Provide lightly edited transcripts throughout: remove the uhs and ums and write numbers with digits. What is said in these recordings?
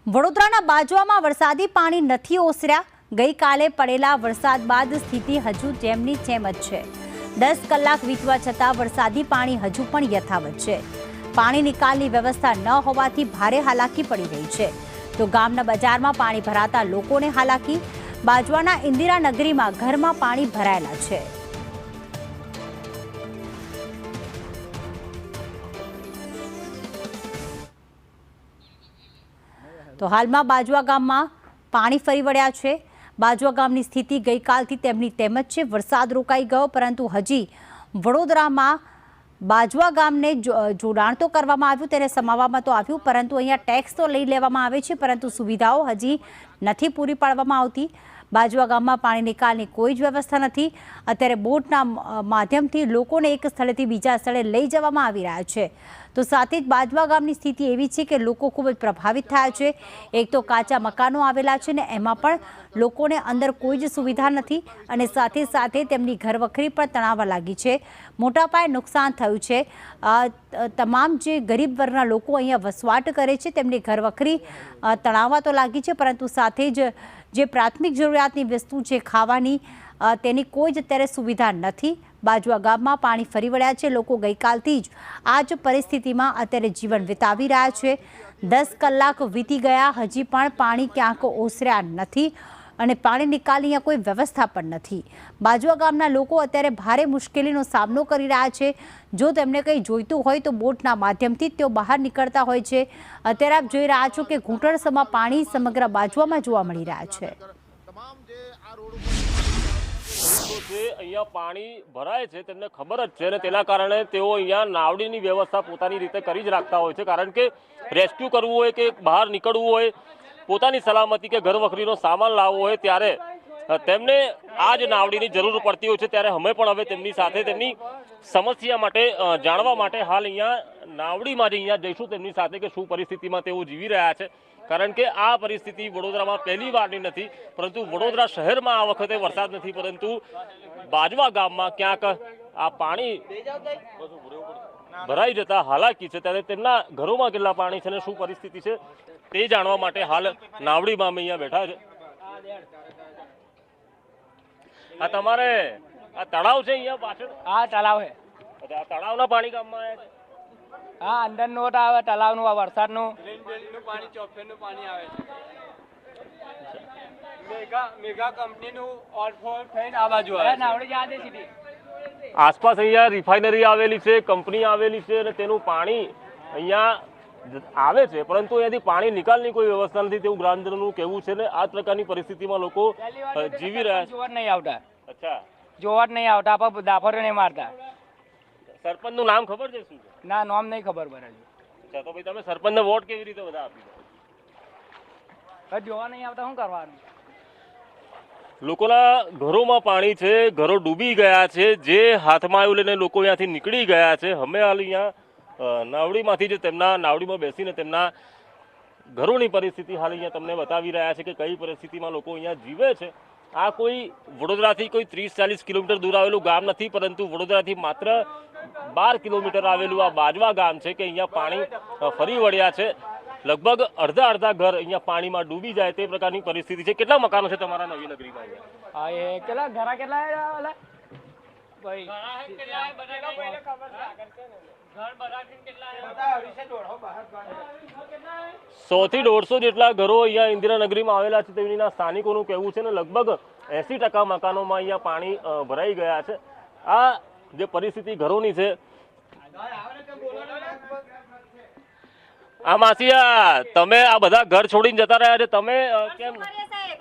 વડોદરાના બાજવામાં વરસાદી પાણી નથી ઓસર્યા। ગઈકાલે પડેલા વરસાદ બાદ સ્થિતિ હજુ જેમની જેમ જ છે। 10 કલાક વીતવા છતાં વરસાદી પાણી હજુ પણ યથાવત છે। પાણી નિકાલની વ્યવસ્થા ન હોવાથી ભારે હાલાકી પડી રહી છે। તો ગામના બજારમાં પાણી ભરાતા લોકોને હાલાકી। બાજવાના ઇન્દિરાનગરીમાં ઘરમાં પાણી ભરાયેલા છે। તો હાલમાં બાજવા ગામમાં પાણી ફરી વળ્યા છે। બાજવા ગામની સ્થિતિ ગઈકાલથી તેમની તેમ જ છે। વરસાદ રોકાઈ ગયો, પરંતુ હજી વડોદરામાં બાજવા ગામને જોડાણ તો કરવામાં આવ્યું, તેને સમાવવામાં તો આવ્યું, પરંતુ અહીંયા ટેક્સ તો લઈ લેવામાં આવે છે, પરંતુ સુવિધાઓ હજી નથી પૂરી પાડવામાં આવતી। બાજવા ગામમાં પાણી નિકાલની કોઈ જ વ્યવસ્થા નથી। અત્યારે બોટના માધ્યમથી લોકોને એક સ્થળેથી બીજા સ્થળે લઈ જવામાં આવી રહ્યા છે। તો સાથે જ બાજવા ગામની સ્થિતિ એવી છે કે લોકો ખૂબ જ પ્રભાવિત થયા છે। એક તો કાચા મકાનો આવેલા છે ને એમાં પણ લોકોને અંદર કોઈ જ સુવિધા નથી, અને સાથે સાથે તેમની ઘરવખરી પણ તણાવવા લાગી છે। મોટા પાયે નુકસાન થયું છે। તમામ જે ગરીબ વર્ગના લોકો અહીંયા વસવાટ કરે છે તેમની ઘરવખરી તણાવવા તો લાગી છે, પરંતુ સાથે જ જે પ્રાથમિક જરૂરિયાતની વસ્તુ છે ખાવાની, તેની કોઈ જ અત્યારે સુવિધા નથી। બાજવા ગામમાં પાણી ફરી વળ્યા છે। લોકો ગઈકાલથી જ આ જ પરિસ્થિતિમાં અત્યારે જીવન વિતાવી રહ્યા છે। 10 કલાક વીતી ગયા, હજી પણ પાણી ક્યાંક ઓસર્યા નથી, અને પાણી નિકાલની અહીંયા કોઈ વ્યવસ્થા પણ નથી। બાજવા ગામના લોકો અત્યારે ભારે મુશ્કેલીનો સામનો કરી રહ્યા છે। જો તેમને કંઈ જોઈતું હોય તો બોટના માધ્યમથી જ તેઓ બહાર નીકળતા હોય છે। અત્યારે આપ જોઈ રહ્યા છો કે ઘૂંટણસમાં પાણી સમગ્ર બાજવામાં જોવા મળી રહ્યા છે। અહીંયા પાણી ભરાય છે તેમને ખબર જ છે, અને તેના કારણે તેઓ અહીંયા નાવડીની વ્યવસ્થા પોતાની રીતે કરી જ રાખતા હોય છે। કારણ કે રેસ્ક્યુ કરવું હોય કે બહાર નીકળવું હોય, પોતાની સલામતી કે ઘરવખરીનો સામાન લાવવો હોય, ત્યારે તેમને આ જ નાવડીની જરૂર પડતી હોય છે। ત્યારે અમે પણ હવે તેમની સાથે તેમની સમસ્યા માટે જાણવા માટે હાલ અહીંયા નાવડીમાં જ અહીંયા જઈશું તેમની સાથે કે શું પરિસ્થિતિમાં તેઓ જીવી રહ્યા છે। કારણ કે આ પરિસ્થિતિ વડોદરામાં પહેલી વારની નથી, પરંતુ વડોદરા શહેરમાં આ વખતે વરસાદ નથી, પરંતુ બાજવા ગામમાં ક્યાંક આ પાણી ભરાઈ જતા હાલાકી છે। ત્યારે તેમના ઘરોમાં કેટલા પાણી છે અને શું પરિસ્થિતિ છે તે જાણવા માટે હાલ નાવડીમાં અમે અહીંયા બેઠા છે। આ તમારે આ તળાવ છે અહીંયા પાછળ? હા, તળાવ છે। આ તળાવના પાણી ગામમાં આવ્યા છે? હા, અંદર નો આવે તળાવનું, આ વરસાદનું પાણી, ચોફેરનું પાણી આવે છે। મેગા કંપનીનું ઓવરફ્લો થઈને આ બાજુ આવે છે। નાવડી જવા દે સીધી। આસપાસ અહીંયા રિફાઇનરી આવેલી છે, કંપની આવેલી છે, અને તેનું પાણી અહીંયા આવે છે, પરંતુ અહીંયાથી પાણી નિકાલની કોઈ વ્યવસ્થા નથી તેવું ગ્રામજનોનું કહેવું છે। ને આ પ્રકારની પરિસ્થિતિમાં લોકો જીવી રહ્યા છે। જોવા જ નહીં આવતા। અચ્છા, જોવા જ નહીં આવતા, આપણે દાફરો નહીં મારતા। સરપંચનું નામ ખબર છે શું છે? ના, નામ નહીં ખબર પડે। અચ્છા, તો ભાઈ તમે સરપંચને વોટ કેવી રીતે બધા આપી દો? જોવા નહીં આવતા, શું કરવાનું? લોકોના ઘરોમાં પાણી છે, ઘરો ડૂબી ગયા છે, જે હાથમાં આવ્યું લઈને લોકો અહીંયાથી નીકળી ગયા છે। અમે હાલ અહીંયા નાવડીમાંથી જ તેમના નાવડીમાં બેસીને તેમના ઘરોની પરિસ્થિતિ હાલ અહીંયા તમને બતાવી રહ્યા છે કે કઈ પરિસ્થિતિમાં લોકો અહીંયા જીવે છે। આ કોઈ વડોદરાથી કોઈ 30-40 કિલોમીટર દૂર આવેલું ગામ નથી, પરંતુ વડોદરાથી માત્ર 12 કિલોમીટર આવેલું આ બાજવા ગામ છે કે અહીંયા પાણી ફરી વળ્યા છે। લગભગ અડધા ઘર અહીંયા પાણીમાં ડૂબી જાય તે પ્રકારની પરિસ્થિતિ છે। કેટલા મકાનો છે તમારા નવી નગરીમાં? હા, એ કેટલા ઘરા કેટલા ભાઈ? 100 થી 150 જેટલા ઘરો અહીંયા ઇન્દિરાનગરીમાં આવેલા છે તેના સ્થાનિકોનું કહેવું છે, ને લગભગ 80% મકાનોમાં અહીંયા પાણી ભરાઈ ગયા છે। આ જે પરિસ્થિતિ ઘરોની છે। આ માસિયા, તમે આ બધા ઘર છોડીને જતા રહ્યા છે, તમે કેમ?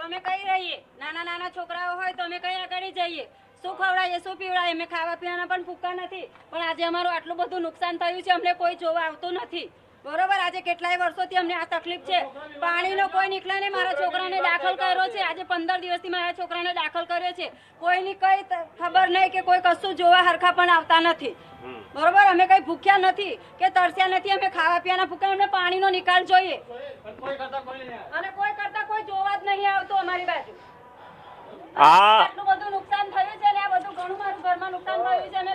અમે કઈ રહીએ, નાના છોકરાઓ હોય તો અમે કઈ આગળ જઈએ, શું ખવડાવીએ, શું પીવડાવીએ? અમે ખાવા પીવાના પણ ફૂકા નથી, પણ આજે અમારું આટલું બધું નુકસાન થયું છે, અમને કોઈ જોવા આવતું નથી। બરોબર, આજે કેટલાય વર્ષોથી અમને આ તકલીફ છે। પાણીનો કોઈ નીકળે નહીં। મારા છોકરાને દાખલ કર્યો છે, આજે 15 દિવસથી મારા છોકરાને દાખલ કર્યો છે। કોઈની કઈ ખબર નહીં કે કોઈ કશું જોવા હરખા પણ આવતા નથી। બરોબર, અમે કઈ ભૂખ્યા નથી કે તરસ્યા નથી, અમે ખાવા પીવાના ભૂખ્યા, અમને પાણીનો નિકાલ જોઈએ, અને કોઈ કરતા કોઈ જોવા જ નહીં આવતું અમારી બાજુ। આટલું બધું નુકસાન થયું છે, ને આ બધું ઘણું મારું ઘરમાં નુકસાન થયું છે, અને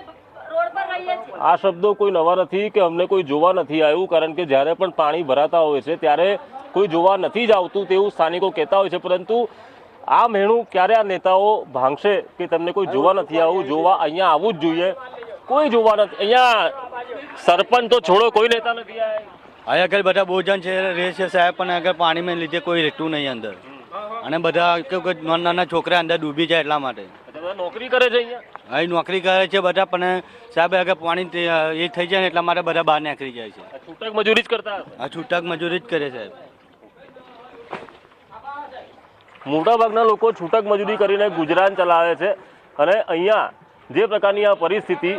રોડ પર રહીએ છીએ. આ શબ્દો કોઈ નવા નથી કે અમને કોઈ જોવા નથી આવ્યું, કારણ કે જ્યારે પણ પાણી ભરાતા હોય છે ત્યારે કોઈ જોવા નથી જ આવતું તેવું સ્થાનિકો કહેતા હોય છે. પરંતુ આ મેણું ક્યારે આ નેતાઓ ભાંગશે કે તમને કોઈ જોવા નથી આવું? જોવા અહીંયા આવવું જ જોઈએ. કોઈ જોવા નથી અહીંયા. સરપંચ તો છોડો, કોઈ નેતા નથી આવ્યા. અહીં આગળ બધા બહુ જણ છે રહે છે સાહેબ, પણ આગળ પાણીમાં લીધે કોઈ રહેતું નહીં અંદર, અને બધા કેવું કે નાના છોકરા અંદર ડૂબી જાય એટલા માટે બધા નોકરી કરે છે અહીંયા. અહીં નોકરી કરે છે બધા, પણ સાહેબ આગળ પાણી એ થઈ જાય ને એટલા માટે બધા બહાર નીકળી જાય છે. આ છૂટક મજૂરી જ કરતા હશે. આ છૂટક મજૂરી જ કરે સાહેબ. મોટાભાગના લોકો છૂટક મજૂરી કરીને ગુજરાન ચલાવે છે, અને અહીંયા જે પ્રકારની આ પરિસ્થિતિ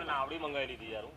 નાવડી મંગાવી લીધી યાર.